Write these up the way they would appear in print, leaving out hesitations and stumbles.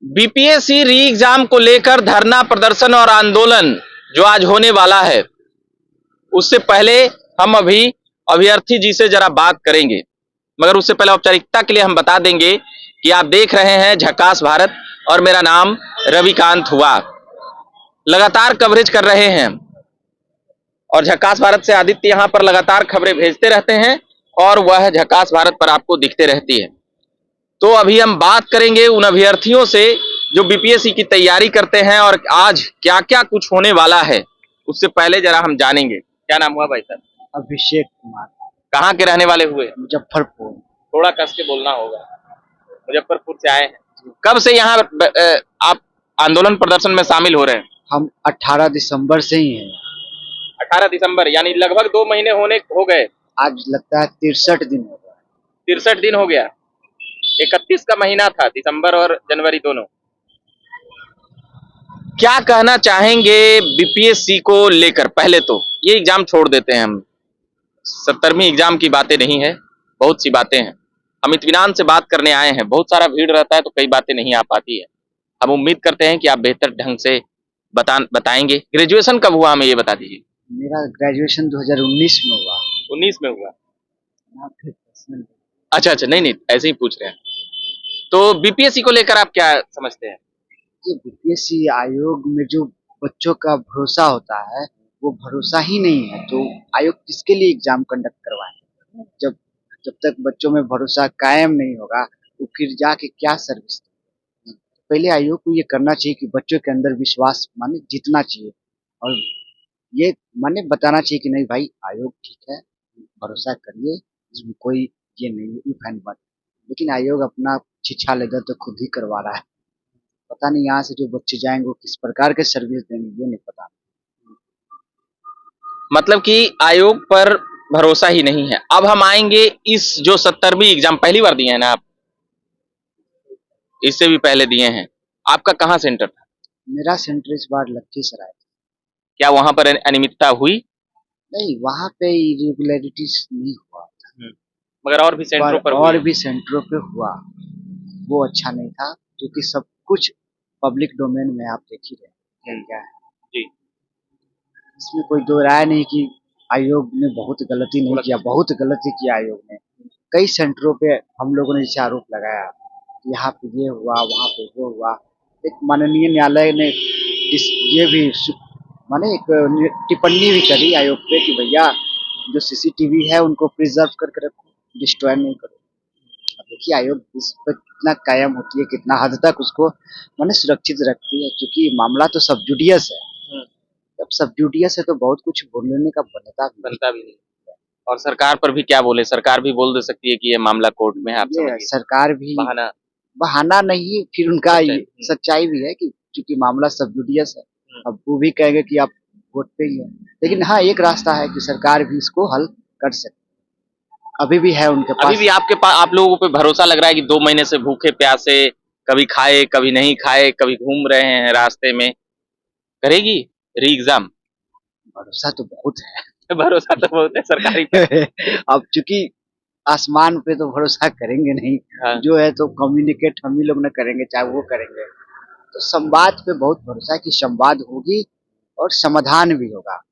BPSC री exam को लेकर धरना प्रदर्शन और आंदोलन जो आज होने वाला है, उससे पहले हम अभी अभ्यर्थी जी से जरा बात करेंगे, मगर उससे पहले औपचारिकता के लिए हम बता देंगे कि आप देख रहे हैं झकास भारत और मेरा नाम रविकांत हुआ। लगातार कवरेज कर रहे हैं और झकास भारत से आदित्य यहां पर लगातार खबरें भेजते रहते हैं और वह झकास भारत पर आपको दिखते रहती है। तो अभी हम बात करेंगे उन अभ्यर्थियों से जो बीपीएससी की तैयारी करते हैं और आज क्या क्या कुछ होने वाला है। उससे पहले जरा हम जानेंगे, क्या नाम हुआ भाई साहब? अभिषेक कुमार। कहाँ के रहने वाले हुए? मुजफ्फरपुर। थोड़ा कस के बोलना होगा। मुजफ्फरपुर से आए हैं। कब से यहाँ आप आंदोलन प्रदर्शन में शामिल हो रहे हैं? हम 18 दिसंबर से ही हैं। 18 दिसंबर यानी लगभग 2 महीने हो गए। आज लगता है 63 दिन हो गया। 63 दिन हो गया। 31 का महीना था, दिसंबर और जनवरी दोनों। क्या कहना चाहेंगे बीपीएससी को लेकर? पहले तो ये एग्जाम छोड़ देते हैं हम, 70वीं एग्जाम की बातें नहीं है, बहुत सी बातें हैं। हम इत्मीनान से बात करने आए हैं, बहुत सारा भीड़ रहता है तो कई बातें नहीं आ पाती है। हम उम्मीद करते हैं कि आप बेहतर ढंग से बताएंगे। ग्रेजुएशन कब हुआ हमें ये बता दीजिए। मेरा ग्रेजुएशन 2019 में हुआ। 19 में हुआ? अच्छा अच्छा, नहीं ऐसे ही पूछ रहे हैं। तो बीपीएससी को लेकर आप क्या समझते हैं? ये बीपीएससी आयोग में जो बच्चों का भरोसा होता है वो भरोसा ही नहीं है। तो आयोग किसके लिए एग्जाम कंडक्ट करवाए? जब जब तक बच्चों में भरोसा कायम नहीं होगा तो फिर जाके क्या सर्विस। पहले आयोग को ये करना चाहिए कि बच्चों के अंदर विश्वास माने जीतना चाहिए और ये माने बताना चाहिए कि नहीं भाई आयोग ठीक है, भरोसा करिए, इसमें कोई ये नहीं है इफ एंड बट। लेकिन आयोग अपना छिछा लेदर तो खुद ही करवा रहा है। पता नहीं यहाँ से जो बच्चे जाएंगे वो किस प्रकार के सर्विस देंगे ये नहीं पता। मतलब कि आयोग पर भरोसा ही नहीं है। अब हम आएंगे इस जो 70वीं एग्जाम पहली बार दिए हैं ना आप? इससे भी पहले दिए हैं। आपका कहाँ सेंटर था? मेरा सेंटर इस बार लखीसराय। क्या वहां पर अनियमितता हुई? नहीं, वहाँ पे इरेगुलरिटीज नहीं हुआ था। मगर और भी सेंटरों पर और भी सेंटरों पे हुआ, वो अच्छा नहीं था क्योंकि सब कुछ पब्लिक डोमेन में आप देख ही रहे क्या है जी। इसमें कोई दो राय नहीं कि आयोग ने बहुत गलती नहीं किया, बहुत गलती किया आयोग ने। कई सेंटरों पे हम लोगों ने जैसे आरोप लगाया यहाँ पे ये हुआ वहाँ पे वो हुआ। एक माननीय न्यायालय ने ये भी माने एक टिप्पणी भी करी आयोग पे कि भैया जो सीसीटीवी है उनको प्रिजर्व करके रखो, डिस्ट्रॉय नहीं करो। अब देखिए आयोग इस पर कितना कायम होती है, कितना हद तक उसको माने सुरक्षित रखती है, क्योंकि मामला तो सब जुडियस है। जब सब जुडियस है तो बहुत कुछ बोलने का बनता भी नहीं। और सरकार पर भी क्या बोले? सरकार भी बोल दे सकती है कि ये मामला कोर्ट में है। आप समझिए, सरकार भी बहाना नहीं, फिर उनका सच्चाई भी है कि चूंकि मामला सब जुडियस है, अब वो भी कहेंगे कि आप वोट पे ही है। लेकिन हाँ, एक रास्ता है कि सरकार भी इसको हल कर सकती, अभी भी है उनके पास। अभी भी आपके पास, आप लोगों पे भरोसा लग रहा है कि 2 महीने से भूखे प्यासे, कभी खाए कभी नहीं खाए, कभी घूम रहे हैं रास्ते में, करेगी री एग्जाम? भरोसा तो बहुत है। भरोसा तो बहुत है सरकारी पे। अब चूंकि आसमान पे तो भरोसा करेंगे नहीं। हाँ। जो है तो कम्युनिकेट हम ही लोग न करेंगे, चाहे वो करेंगे। तो संवाद पे बहुत भरोसा है कि संवाद होगी और समाधान भी होगा,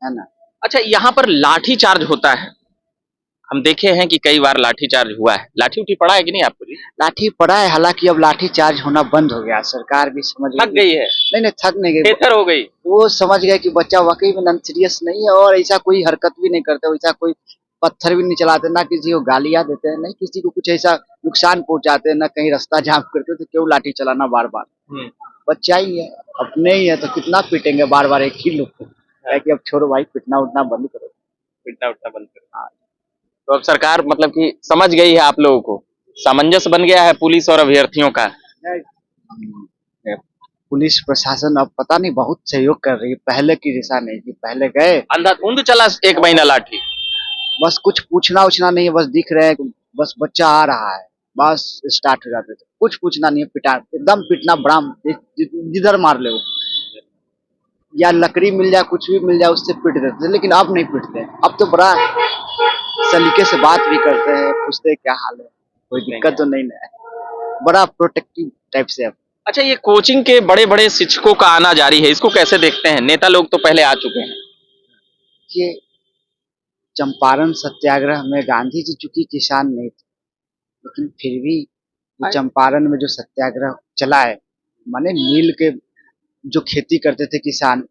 है ना। अच्छा, यहाँ पर लाठी चार्ज होता है, हम देखे हैं कि कई बार लाठी चार्ज हुआ है। लाठी उठी पड़ा है कि नहीं आपको? जी, लाठी पड़ा है, हालांकि अब लाठी चार्ज होना बंद हो गया। सरकार भी समझ थक गई है। नहीं थक नहीं गई, बेहतर हो गई। वो समझ गए कि बच्चा वाकई में नॉन सीरियस नहीं है और ऐसा कोई हरकत भी नहीं करते, वैसा कोई पत्थर भी नहीं चलाते, ना किसी को गालियां देते हैं, नहीं किसी को कुछ ऐसा नुकसान पहुंचाते हैं, ना कहीं रास्ता जाम करते, तो क्यों लाठी चलाना बार बार। बच्चा ही है, अपने ही है, तो कितना पीटेंगे बार बार एक ही लोग को। कि अब छोड़ो भाई, पिटना उठना बंद करो, पिटना उठना बंद करो। तो अब सरकार मतलब कि समझ गई है आप लोगों को, सामंजस्य बन गया है पुलिस और अभ्यर्थियों का। पुलिस प्रशासन अब पता नहीं बहुत सहयोग कर रही है, पहले की जैसा नहीं कि पहले गए अंधाधुंध चला 1 महीना लाठी, बस कुछ पूछना उछना नहीं है, बस दिख रहे हैं बस बच्चा आ रहा है, बस स्टार्ट हो जाते थे। कुछ पूछना नहीं है, पिटा एकदम पिटना बराम, जिधर मार ले या लकड़ी मिल जाए, कुछ भी मिल जाए उससे पिट देते थे। लेकिन अब नहीं पिटते, अब तो बड़ा सलीके से बात भी करते हैं, पूछते हैं क्या हाल है, कोई दिक्कत तो नहीं है, बड़ा प्रोटेक्टिव टाइप से अब अच्छा, ये कोचिंग के बड़े बड़े शिक्षकों का आना जारी है, इसको कैसे देखते हैं? नेता लोग तो पहले आ चुके हैं। कि चंपारण सत्याग्रह में गांधी जी चूंकि किसान नहीं थे, लेकिन फिर भी वो चंपारण में जो सत्याग्रह चला है, माने नील के जो खेती करते थे किसान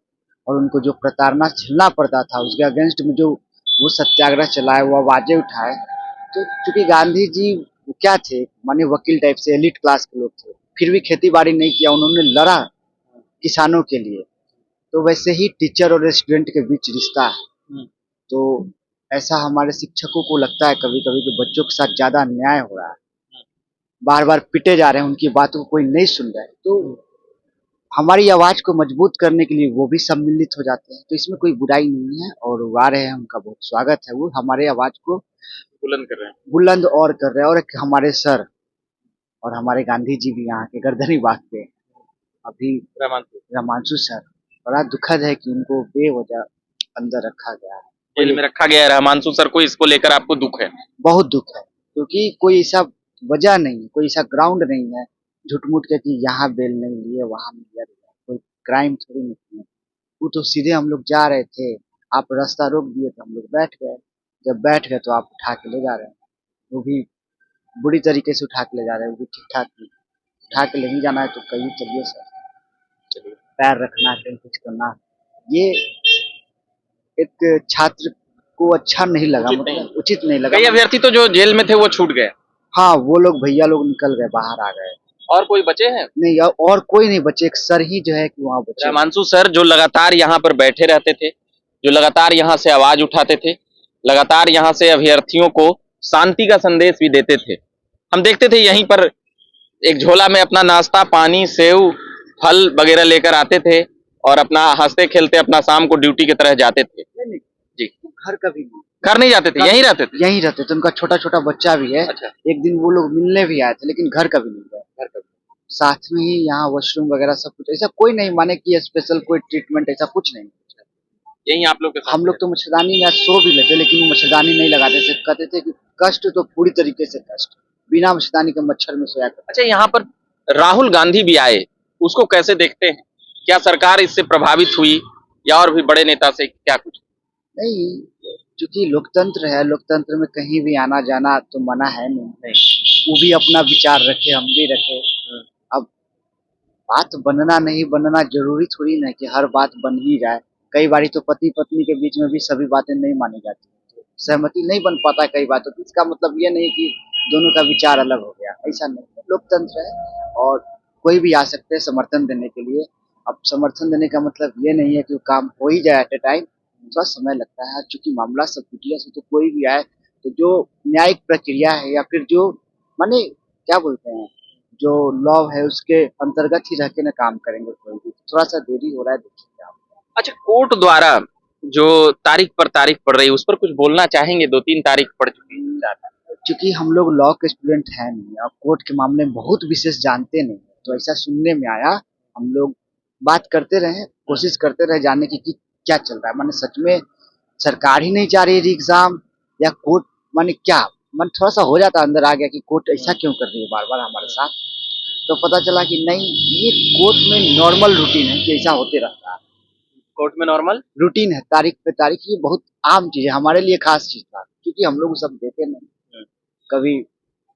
और उनको जो प्रताड़ना झेलना पड़ता था, उसके अगेंस्ट में जो वो सत्याग्रह चलाए, वो आवाजें उठाए, तो चूंकि गांधी जी वो क्या थे, माने वकील टाइप से एलिट क्लास के लोग थे, फिर भी खेती बाड़ी नहीं किया, उन्होंने लड़ा किसानों के लिए। तो वैसे ही टीचर और स्टूडेंट के बीच रिश्ता है। तो ऐसा हमारे शिक्षकों को लगता है कभी कभी कि बच्चों के साथ ज्यादा अन्याय हो रहा है, बार बार पिटे जा रहे हैं, उनकी बातों को कोई नहीं सुन रहा है। तो हमारी आवाज को मजबूत करने के लिए वो भी सम्मिलित हो जाते हैं, तो इसमें कोई बुराई नहीं है और वो आ रहे हैं, उनका बहुत स्वागत है। वो हमारे आवाज को बुलंद कर रहे हैं। बुलंद और कर रहे हैं। और एक हमारे सर और हमारे गांधी जी भी यहाँ के गर्दनी बांटते हैं अभी, रामांशु सर। बड़ा दुखद है कि उनको बेवजह अंदर रखा गया है, जेल में रखा गया है रहमांसु सर को, इसको लेकर आपको दुख है? बहुत दुख है, क्योंकि कोई ऐसा वजह नहीं, कोई ऐसा ग्राउंड नहीं है झूठ मूठ के कि यहाँ बेल नहीं लिए वहां नहीं लिया, कोई क्राइम थोड़ी नहीं है। वो तो सीधे हम लोग जा रहे थे, आप रास्ता रोक दिए तो हम लोग बैठ गए, जब बैठ गए तो आप उठा के ले जा रहे हैं, वो भी बुरी तरीके से उठा के ले जा रहे हैं, वो भी ठीक ठाक नहीं। उठा के नहीं जाना है तो कहीं चलिए सर, पैर रखना कहीं कुछ करना, ये एक छात्र को अच्छा नहीं लगा, उचित मतलब नहीं। उचित नहीं लगा। कई अभ्यर्थी तो जो जेल में थे वो छूट गए। हाँ, वो लोग भैया लोग निकल गए, बाहर आ गए। और कोई बचे हैं? नहीं, और कोई नहीं बचे, एक सर ही जो है कि वहाँ बचे। रहमांसु सर जो लगातार यहाँ पर बैठे रहते थे, जो लगातार यहाँ से आवाज उठाते थे, लगातार यहाँ से अभ्यर्थियों को शांति का संदेश भी देते थे। हम देखते थे यहीं पर एक झोला में अपना नाश्ता, पानी, सेव, फल वगैरह लेकर आते थे और अपना हंसते खेलते अपना शाम को ड्यूटी की तरह जाते थे। नहीं, जी। घर कभी नहीं, घर नहीं जाते थे, यहीं रहते थे? यहीं रहते थे। उनका छोटा छोटा बच्चा भी है। अच्छा। एक दिन वो लोग मिलने भी आए थे, लेकिन घर कभी नहीं गए। घर कभी? साथ में ही यहाँ वॉशरूम वगैरह सब कुछ, ऐसा कोई नहीं माने कि स्पेशल कोई ट्रीटमेंट, ऐसा कुछ नहीं। यहीं आप लोग के साथ? हम लोग तो मच्छरदानी में सो भी लेते, लेकिन वो मच्छरदानी नहीं लगाते थे, कहते थे कि कष्ट तो पूरी तरीके से कष्ट, बिना मच्छरदानी के मच्छर में सोया करते। अच्छा, यहाँ पर राहुल गांधी भी आए, उसको कैसे देखते हैं? क्या सरकार इससे प्रभावित हुई या और भी बड़े नेता से क्या कुछ? नहीं, क्योंकि लोकतंत्र है, लोकतंत्र में कहीं भी आना जाना तो मना है नहीं। वो भी अपना विचार रखे, हम भी रखे। अब बात बनना नहीं बनना जरूरी थोड़ी ना कि हर बात बन ही जाए। कई बारी तो पति पत्नी के बीच में भी सभी बातें नहीं मानी जाती, सहमति नहीं बन पाता कई बातों की। इसका मतलब ये नहीं कि दोनों का विचार अलग हो गया, ऐसा नहीं है। लोकतंत्र है और कोई भी आ सकते हैं समर्थन देने के लिए। अब समर्थन देने का मतलब ये नहीं है कि वो काम हो ही जाए एट ए टाइम, थोड़ा समय लगता है। चूंकि मामला सब कुटिया से, तो कोई भी आए तो जो न्यायिक प्रक्रिया है या फिर जो माने क्या बोलते हैं, जो लॉ है उसके अंतर्गत ही रह के ना काम करेंगे। कोई भी थोड़ा सा देरी हो रहा है, देखिए आप। अच्छा, कोर्ट द्वारा जो तारीख पर तारीख पड़ रही है उस पर कुछ बोलना चाहेंगे? 2-3 तारीख पड़ चुकी है। क्योंकि हम लोग लॉ के स्टूडेंट हैं नहीं और कोर्ट के मामले में बहुत विशेष जानते नहीं, तो ऐसा सुनने में आया। हम लोग बात करते रहे, कोशिश करते रहे जानने की कि क्या चल रहा है, माने सच में सरकार ही नहीं चाह रही है एग्जाम या कोर्ट, माने क्या, मन थोड़ा सा हो जाता अंदर आ गया कि कोर्ट ऐसा क्यों कर रही है बार बार हमारे साथ। तो पता चला कि नहीं, ये कोर्ट में नॉर्मल रूटीन है कि ऐसा होते रहता है। कोर्ट में नॉर्मल रूटीन है, तारीख पे तारीख, ये बहुत आम चीज है, हमारे लिए खास चीज था क्योंकि हम लोग सब देते नहीं, कभी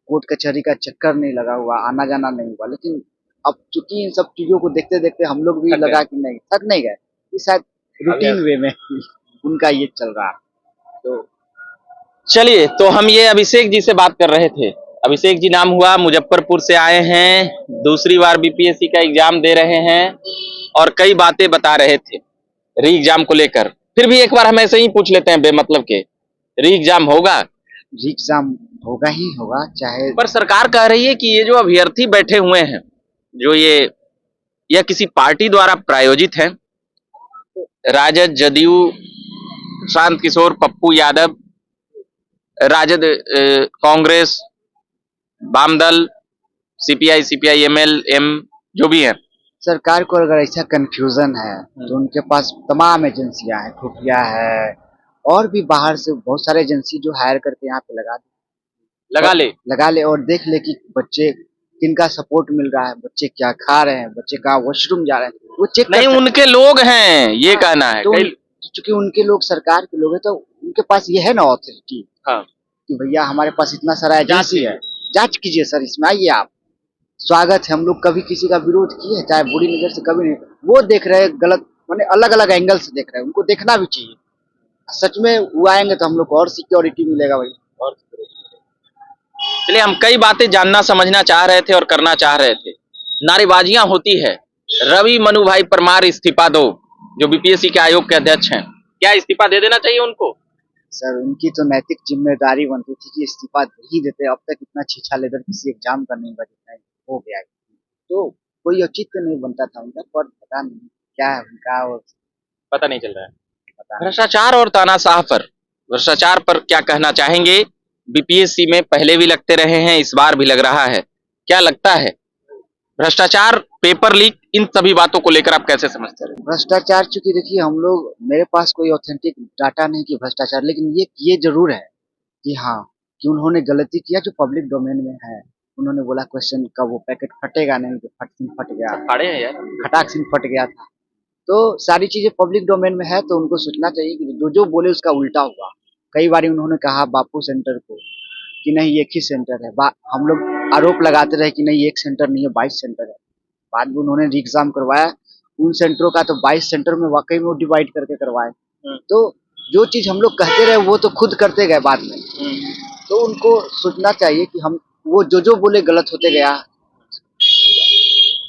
कोर्ट कचहरी का चक्कर नहीं लगा हुआ, आना जाना नहीं हुआ। लेकिन अब चूंकि इन सब चीजों को देखते देखते हम लोग भी लगा कि नहीं, थक नहीं गए, ये शायद रूटीन वे में उनका ये चल रहा है। तो चलिए, तो हम ये अभिषेक जी से बात कर रहे थे। अभिषेक जी नाम हुआ, मुजफ्फरपुर से आए हैं, दूसरी बार बीपीएससी का एग्जाम दे रहे हैं और कई बातें बता रहे थे री एग्जाम को लेकर। फिर भी एक बार हम ऐसे ही पूछ लेते हैं बेमतलब के, री एग्जाम होगा? री एग्जाम होगा ही होगा, चाहे। पर सरकार कह रही है कि ये जो अभ्यर्थी बैठे हुए हैं, जो यह किसी पार्टी द्वारा प्रायोजित है। राजद, जदयू, शांत किशोर, पप्पू यादव, राजद, कांग्रेस, वामदल, सीपीआई, सीपीआई, एमएल, जो भी है। सरकार को अगर ऐसा कंफ्यूजन है तो उनके पास तमाम एजेंसियां हैं, खुफिया है और भी बाहर से बहुत सारे एजेंसी जो हायर करके यहाँ पे लगा ले और देख ले कि बच्चे किनका सपोर्ट मिल रहा है, बच्चे क्या खा रहे हैं, बच्चे कहाँ वॉशरूम जा रहे हैं, वो चेक नहीं, उनके लोग हैं, ये कहना है तो कई। चूंकि उनके लोग सरकार के लोग हैं, तो उनके पास ये है ना ऑथोरिटी हाँ, कि भैया हमारे पास इतना सारा एजेंसी है, जांच कीजिए सर, इसमें आइए आप, स्वागत है। हम लोग कभी किसी का विरोध किए हैं, चाहे बुरी नजर से, कभी नहीं। वो देख रहे हैं गलत, माने अलग अलग एंगल से देख रहे हैं, उनको देखना भी चाहिए। सच में वो आएंगे तो हम लोग को और सिक्योरिटी मिलेगा भाई। और चलिए, हम कई बातें जानना समझना चाह रहे थे और करना चाह रहे थे। नारेबाजियां होती है, रवि मनु भाई परमार इस्तीफा दो, जो बीपीएससी के आयोग के अध्यक्ष हैं, क्या इस्तीफा दे देना चाहिए उनको? सर उनकी तो नैतिक जिम्मेदारी बनती थी कि इस्तीफा ही देते। अब तक इतना छीछा लेदर किसी एग्जाम का नहीं बचा, जितना हो गया है। तो कोई औचित्य नहीं बनता था उनका, पर पता नहीं क्या है उनका, और पता नहीं चल रहा है। पता नहीं। भ्रष्टाचार और तानाशाह पर, भ्रष्टाचार पर क्या कहना चाहेंगे? बीपीएससी में पहले भी लगते रहे हैं, इस बार भी लग रहा है, क्या लगता है? भ्रष्टाचार, पेपर लीक, इन सभी बातों को लेकर आप कैसे समझते हैं? भ्रष्टाचार, चूंकि देखिए हम लोग, मेरे पास कोई ऑथेंटिक डाटा नहीं कि भ्रष्टाचार, लेकिन ये जरूर है कि हाँ, कि उन्होंने गलती किया जो पब्लिक डोमेन में है। उन्होंने बोला क्वेश्चन का वो पैकेट फटेगा नहीं, तो फट गया, फाड़े हैं यार। खटाक सिंह फट गया था। तो सारी चीजें पब्लिक डोमेन में है, तो उनको सोचना चाहिए कि जो जो बोले उसका उल्टा हुआ। कई बार उन्होंने कहा बापू सेंटर को कि नहीं एक ही सेंटर है, हम लोग आरोप लगाते रहे कि नहीं एक सेंटर नहीं है, 22 सेंटर है। बाद में उन्होंने री एग्जाम करवाया, उन सेंटरों का तो 22 सेंटर में वाकई में वो डिवाइड करके करवाए। तो जो चीज हम लोग कहते रहे वो तो खुद करते गए बाद में। तो उनको सोचना चाहिए कि हम, वो जो बोले गलत होते गया,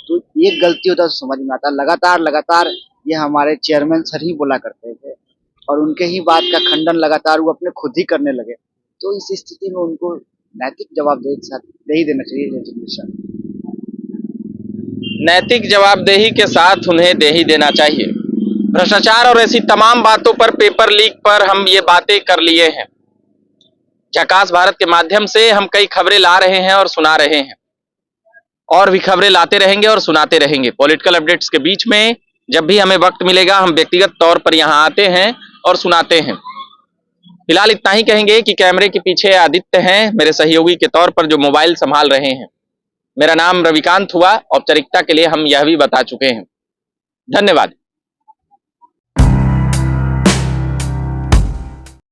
तो एक गलती होता तो समझ में आता। लगातार लगातार ये हमारे चेयरमैन सर ही बोला करते थे, और उनके ही बात का खंडन लगातार वो अपने खुद ही करने लगे। तो इस स्थिति में उनको नैतिक जवाबदेही के साथ दे ही देना चाहिए रेजिग्नेशन। नैतिक जवाबदेही के साथ उन्हें दे ही देना चाहिए। भ्रष्टाचार और ऐसी तमाम बातों पर, पेपर लीक पर हम ये बातें कर लिए हैं। झकास भारत के माध्यम से हम कई खबरें ला रहे हैं और सुना रहे हैं, और भी खबरें लाते रहेंगे और सुनाते रहेंगे। पॉलिटिकल अपडेट्स के बीच में जब भी हमें वक्त मिलेगा, हम व्यक्तिगत तौर पर यहां आते हैं और सुनाते हैं। फिलहाल इतना ही कहेंगे कि कैमरे के पीछे आदित्य हैं, मेरे सहयोगी के तौर पर जो मोबाइल संभाल रहे हैं। मेरा नाम रविकांत हुआ, औपचारिकता के लिए हम यह भी बता चुके हैं। धन्यवाद।